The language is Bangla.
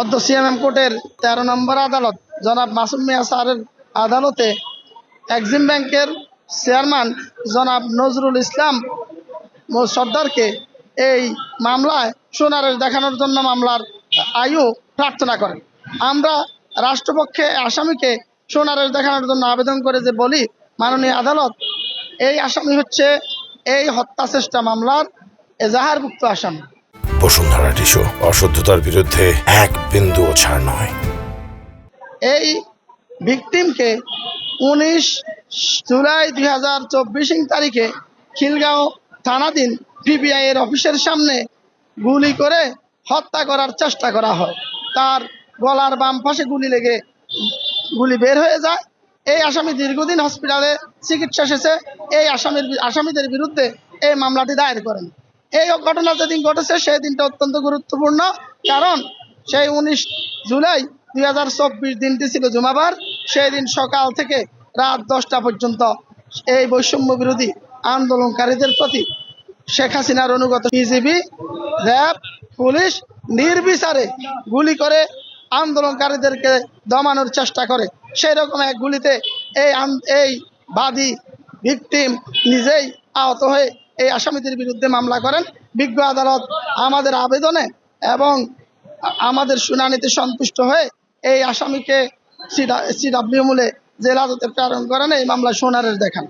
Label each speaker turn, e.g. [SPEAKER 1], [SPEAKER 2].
[SPEAKER 1] অদ্য সিএমএম কোর্টের 13 নম্বর আদালত জনাব মাসুম মিয়া স্যারের আদালতে এক্সিম ব্যাংকের চেয়ারম্যান জনাব নজরুল ইসলাম সর্দারকে এই মামলায় শুনানি দেখানোর জন্য মামলার আয়ু প্রার্থনা করেন। আমরা রাষ্ট্রপক্ষে আসামিকে শুনানি দেখানোর জন্য আবেদন করে যে বলি, মাননীয় আদালত, এই আসামি হচ্ছে এই হত্যা চেষ্টা মামলার এজাহারভুক্ত আসামি।
[SPEAKER 2] বসুন্ধরা টিস্যু, অশুদ্ধতার বিরুদ্ধে এক বিন্দুও ছাড় নয়।
[SPEAKER 1] এই ভিকটিমকে 19 জুলাই 2024 তারিখে খিলগাঁও থানাধীন পিবিআই এর অফিসের সামনে গুলি করে হত্যা করার চেষ্টা করা হয়। তার গলার বাম পাশে গুলি লেগে গুলি বের হয়ে যায়। এই আসামি দীর্ঘদিন হসপিটালে চিকিৎসা শেষে এই আসামিদের বিরুদ্ধে এই মামলাটি দায়ের করেন। এই ঘটনা যেদিন ঘটেছে সেই দিনটা অত্যন্ত গুরুত্বপূর্ণ, কারণ সেই 19 জুলাই 2024 দিনটি ছিল জুমাবার। সেই দিন সকাল থেকে রাত 10টা পর্যন্ত এই বৈষম্য বিরোধী আন্দোলনকারীদের প্রতি শেখ হাসিনার অনুগত বিজিবি, র্যাব, পুলিশ নির্বিচারে গুলি করে আন্দোলনকারীদেরকে দমানোর চেষ্টা করে। সেই রকম এক গুলিতে এই বাদী ভিকটিম নিজেই আহত হয়ে এই আসামিদের বিরুদ্ধে মামলা করেন। বিজ্ঞ আদালত আমাদের আবেদনে এবং আমাদের শুনানিতে সন্তুষ্ট হয়ে এই আসামিকে সিডব্লিউ মূলে জেল হাজতে প্রেরণ করেন, এই মামলা শুনানির দেখান।